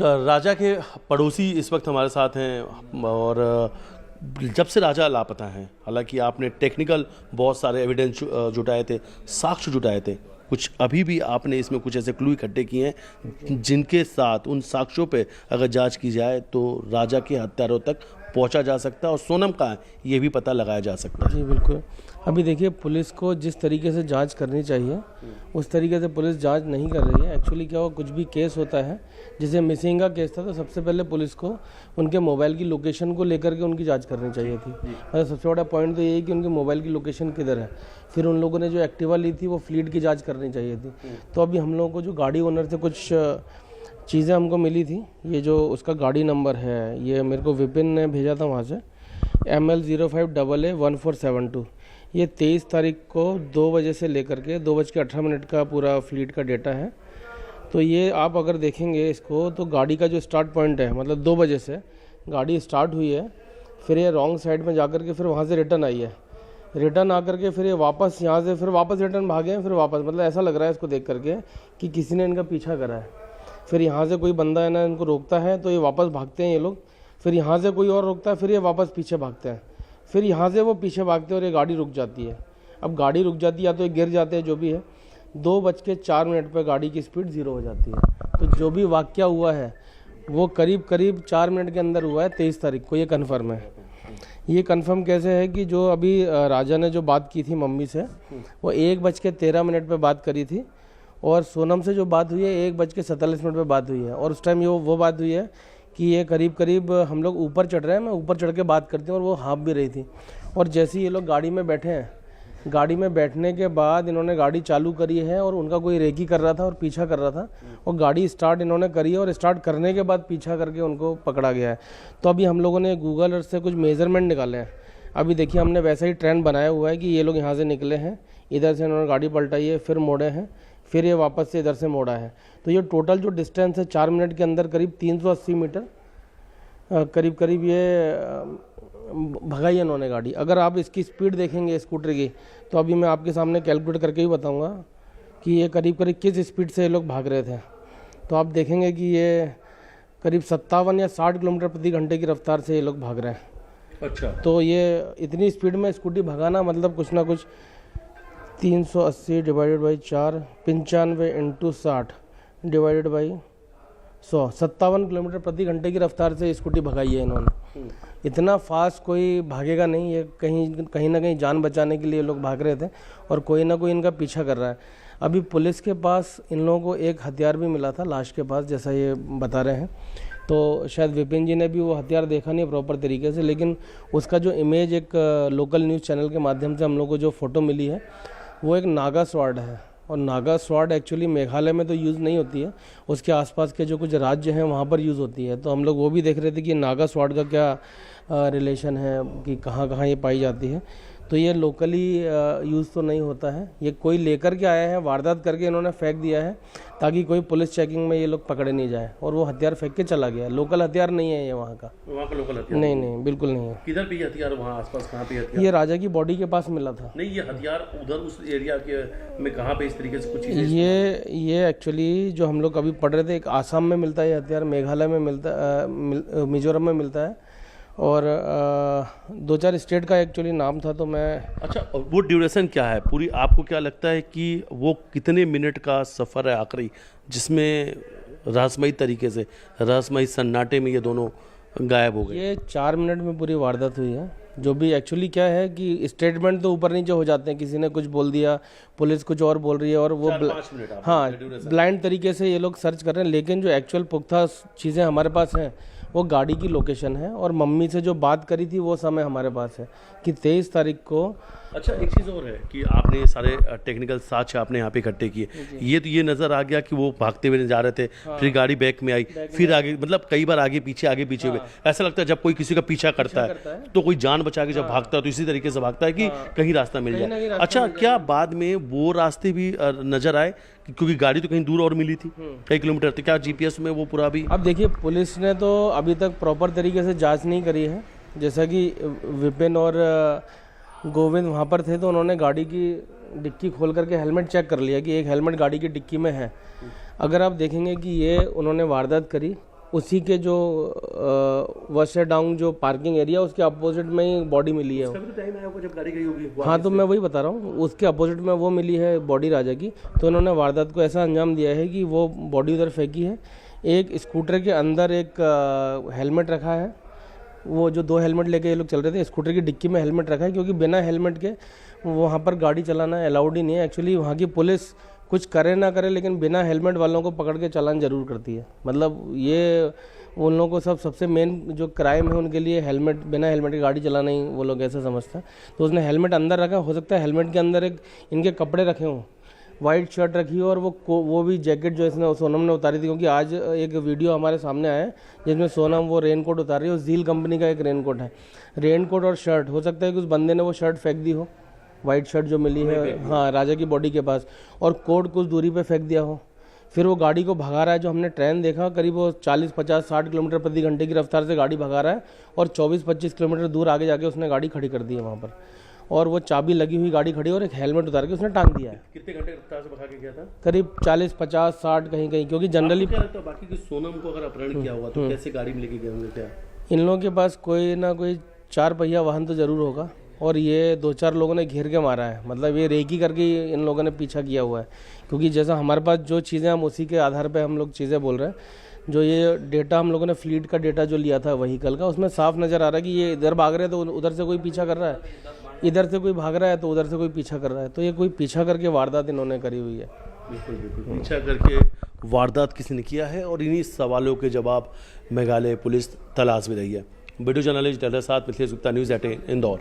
राजा के पड़ोसी इस वक्त हमारे साथ हैं और जब से राजा लापता हैं, हालांकि आपने टेक्निकल बहुत सारे एविडेंस जुटाए थे, साक्ष्य जुटाए थे, कुछ अभी भी आपने इसमें कुछ ऐसे क्लू इकट्ठे किए हैं जिनके साथ उन साक्ष्यों पे अगर जांच की जाए तो राजा के हत्यारों तक पहुंचा जा सकता है और सोनम कहाँ है ये भी पता लगाया जा सकता है। जी बिल्कुल। अभी देखिए, पुलिस को जिस तरीके से जांच करनी चाहिए उस तरीके से पुलिस जांच नहीं कर रही है। एक्चुअली क्या हुआ, कुछ भी केस होता है, जैसे मिसिंग का केस था तो सबसे पहले पुलिस को उनके मोबाइल की लोकेशन को लेकर के उनकी जांच करनी चाहिए थी। मतलब सबसे बड़ा पॉइंट तो यही कि उनके मोबाइल की लोकेशन किधर है। फिर उन लोगों ने जो एक्टिवा ली थी वो फ्लीट की जाँच करनी चाहिए थी। तो अभी हम लोगों को जो गाड़ी ओनर से कुछ चीज़ें हमको मिली थी, ये जो उसका गाड़ी नंबर है, ये मेरे को विपिन ने भेजा था वहाँ से, ML05AA1472। ये 23 तारीख को 2 बजे से लेकर के 2:18 का पूरा फ्लीट का डेटा है। तो ये आप अगर देखेंगे इसको तो गाड़ी का जो स्टार्ट पॉइंट है, मतलब 2 बजे से गाड़ी स्टार्ट हुई है, फिर ये रॉन्ग साइड में जाकर के फिर वहाँ से रिटर्न आई है, रिटर्न आकर के फिर ये वापस यहाँ से फिर वापस रिटर्न भागे हैं, फिर वापस, मतलब ऐसा लग रहा है इसको देख करके कि किसी ने इनका पीछा करा है। फिर यहाँ से कोई बंदा है ना इनको रोकता है तो ये वापस भागते हैं ये लोग, फिर यहाँ से कोई और रोकता है, फिर ये वापस पीछे भागते हैं, फिर यहाँ से वो पीछे भागते हैं और ये गाड़ी रुक जाती है। अब गाड़ी रुक जाती है या तो ये गिर जाते हैं, जो भी है। 2:04 पर गाड़ी की स्पीड 0 हो जाती है। तो जो भी वाक़या हुआ है वो करीब 4 मिनट के अंदर हुआ है 23 तारीख को, ये कन्फर्म है। ये कन्फर्म कैसे है कि जो अभी राजा ने जो बात की थी मम्मी से, वो 1:13 पर बात करी थी और सोनम से जो बात हुई है 1:47 पर बात हुई है। और उस टाइम ये वो बात हुई है कि ये करीब हम लोग ऊपर चढ़ रहे हैं, मैं ऊपर चढ़ के बात करती हूँ, और वो हाँफ भी रही थी। और जैसे ही ये लोग गाड़ी में बैठे हैं, गाड़ी में बैठने के बाद इन्होंने गाड़ी चालू करी है और उनका कोई रेकी कर रहा था और पीछा कर रहा था, और गाड़ी स्टार्ट इन्होंने करी है और स्टार्ट करने के बाद पीछा करके उनको पकड़ा गया है। तो अभी हम लोगों ने गूगल अर्थ से कुछ मेजरमेंट निकाले हैं। अभी देखिए, हमने वैसा ही ट्रेंड बनाया हुआ है कि ये लोग यहाँ से निकले हैं, इधर से इन्होंने गाड़ी पलटाई है, फिर मोड़े हैं, फिर ये वापस से इधर से मोड़ा है। तो ये टोटल जो डिस्टेंस है 4 मिनट के अंदर करीब 380 मीटर करीब ये भगाई है इन्होंने गाड़ी। अगर आप इसकी स्पीड देखेंगे स्कूटर की, तो अभी मैं आपके सामने कैलकुलेट करके ही बताऊंगा कि ये करीब किस स्पीड से ये लोग भाग रहे थे। तो आप देखेंगे कि ये करीब 57 या 60 किलोमीटर प्रति घंटे की रफ्तार से ये लोग भाग रहे हैं। अच्छा, तो ये इतनी स्पीड में स्कूटी भगाना मतलब कुछ ना कुछ 380 divided by 4, 95 × 60 divided by 100, 57 kilometre प्रति घंटे की रफ्तार से स्कूटी भगाई है इन्होंने। इतना फास्ट कोई भागेगा नहीं, ये कहीं ना कहीं जान बचाने के लिए लोग भाग रहे थे और कोई ना कोई इनका पीछा कर रहा है। अभी पुलिस के पास इन लोगों को एक हथियार भी मिला था लाश के पास, जैसा ये बता रहे हैं। तो शायद विपिन जी ने भी वो हथियार देखा नहीं प्रॉपर तरीके से, लेकिन उसका जो इमेज एक लोकल न्यूज़ चैनल के माध्यम से हम लोग को जो फ़ोटो मिली है वो एक नागा स्वॉर्ड है। और नागा स्वॉर्ड एक्चुअली मेघालय में तो यूज़ नहीं होती है, उसके आसपास के जो कुछ राज्य हैं वहाँ पर यूज़ होती है। तो हम लोग वो भी देख रहे थे कि नागा स्वॉर्ड का क्या रिलेशन है, कि कहाँ कहाँ ये पाई जाती है। तो ये लोकली यूज़ तो नहीं होता है, ये कोई लेकर के आया है, वारदात करके इन्होंने फेंक दिया है ताकि कोई पुलिस चेकिंग में ये लोग पकड़े नहीं जाए, और वो हथियार फेंक के चला गया। लोकल हथियार नहीं है ये वहाँ का लोकल हथियार नहीं बिल्कुल नहीं है। किधर पे हथियार, वहाँ आसपास कहाँ पे हथियार? ये राजा की बॉडी के पास मिला था। नहीं, ये हथियार उधर उस एरिया के में कहाँ पे इस तरीके से कुछ चीज़ें? ये एक्चुअली जो हम लोग अभी पढ़ रहे थे, एक आसाम में मिलता है ये हथियार, मेघालय में मिलता है, मिजोरम में मिलता है, और 2-4 स्टेट का एक्चुअली नाम था। तो मैं अच्छा, वो ड्यूरेशन क्या है पूरी, आपको क्या लगता है कि वो कितने मिनट का सफ़र है आखिरी, जिसमें रहस्यमयी तरीके से, रहस्यमयी सन्नाटे में ये दोनों गायब हो गए? ये 4 मिनट में पूरी वारदात हुई है। जो भी एक्चुअली क्या है कि स्टेटमेंट तो ऊपर नीचे हो जाते हैं, किसी ने कुछ बोल दिया, पुलिस कुछ और बोल रही है, और वो हाँ ब्लाइंड तरीके से ये लोग सर्च कर रहे हैं। लेकिन जो एक्चुअल पुख्ता चीज़ें हमारे पास हैं वो गाड़ी की लोकेशन है, और मम्मी से जो बात करी थी वो समय हमारे पास है कि 23 तारीख को। अच्छा, एक चीज़ और है कि आपने सारे टेक्निकल साक्ष्य आपने यहाँ पे इकट्ठे किए, ये तो ये नज़र आ गया कि वो भागते हुए जा रहे थे, फिर गाड़ी बैक में आई, फिर आगे, मतलब कई बार आगे पीछे हुए। ऐसा लगता है जब कोई किसी का पीछा करता है तो कोई जान बचा के जब भागता है तो इसी तरीके से भागता है कि कहीं रास्ता मिल जाए। अच्छा, क्या बाद में वो रास्ते भी नज़र आए, क्योंकि गाड़ी तो कहीं दूर और मिली थी कई किलोमीटर, तो क्या जीपीएस में वो पूरा भी? अब देखिए, पुलिस ने तो अभी तक प्रॉपर तरीके से जांच नहीं करी है। जैसा कि विपिन और गोविंद वहाँ पर थे तो उन्होंने गाड़ी की डिक्की खोल करके हेलमेट चेक कर लिया कि एक हेलमेट गाड़ी की डिक्की में है। अगर आप देखेंगे कि ये उन्होंने वारदात करी उसी के जो वशेडांग जो पार्किंग एरिया उसके अपोजिट में ही बॉडी मिली है। तभी तो टाइम आया होगा जब गाड़ी गई होगी। हाँ, तो मैं वही बता रहा हूँ, उसके अपोजिट में वो मिली है बॉडी राजा की। तो इन्होंने वारदात को ऐसा अंजाम दिया है कि वो बॉडी उधर फेंकी है। एक स्कूटर के अंदर एक हेलमेट रखा है, वो जो 2 हेलमेट लेके ये लोग चल रहे थे, स्कूटर की डिक्की में हेलमेट रखा है, क्योंकि बिना हेलमेट के वहाँ पर गाड़ी चलाना अलाउड ही नहीं है। एक्चुअली वहाँ की पुलिस कुछ करे ना करे लेकिन बिना हेलमेट वालों को पकड़ के चालान जरूर करती है। मतलब ये उन लोगों को सबसे मेन जो क्राइम है उनके लिए हेलमेट, बिना हेलमेट की गाड़ी चलाना ही वो लोग ऐसा समझते हैं। तो उसने हेलमेट अंदर रखा, हो सकता है हेलमेट के अंदर एक इनके कपड़े रखे हों, वाइट शर्ट रखी हो और वो भी जैकेट जो इसने सोनम ने उतारी थी। क्योंकि आज एक वीडियो हमारे सामने आया है जिसमें सोनम वो रेनकोट उतार रही है, जील कंपनी का एक रेनकोट है। रेनकोट और शर्ट, हो सकता है कि उस बंदे ने वो शर्ट फेंक दी हो, वाइट शर्ट जो मिली है, हाँ, राजा की बॉडी के पास, और कोट कुछ दूरी पे फेंक दिया हो। फिर वो गाड़ी को भगा रहा है, जो हमने ट्रेन देखा करीब वो 40, 50, 60 किलोमीटर प्रति घंटे की रफ्तार से गाड़ी भगा रहा है, और 24-25 किलोमीटर दूर आगे जाके उसने गाड़ी खड़ी कर दी है वहाँ पर। और वो चाबी लगी हुई गाड़ी खड़ी और एक हेलमेट उतार के उसने टांग दिया है। कितने घंटे रफ्तार से भगा के गया था? करीब 40, 50, 60 कहीं कहीं, क्योंकि जनरली क्या लगता है बाकी की सोनम को अगर अपहरण किया हुआ तो कैसे गाड़ी में लेके गए होंगे? क्या इन लोगों के पास कोई ना कोई 4 पहिया वाहन तो जरूर होगा, और ये 2-4 लोगों ने घेर के मारा है। मतलब ये रेकी करके इन लोगों ने पीछा किया हुआ है। क्योंकि जैसा हमारे पास जो चीज़ें, हम उसी के आधार पे हम लोग चीज़ें बोल रहे हैं। जो ये डेटा हम लोगों ने फ्लीट का डेटा जो लिया था व्हीकल का, उसमें साफ नज़र आ रहा है कि ये इधर भाग रहे हैं तो उधर से कोई पीछा कर रहा है, इधर से कोई भाग रहा है तो उधर से कोई पीछा कर रहा है। तो ये कोई पीछा करके वारदात इन्होंने करी हुई है। बिल्कुल बिल्कुल पीछा करके वारदात किसी ने किया है, और इन्हीं सवालों के जवाब मेघालय पुलिस तलाश में रही है। वीडियो जर्नलिस्ट डर साथ मिथिलेश गुप्ता, न्यूज़ 18 इंदौर।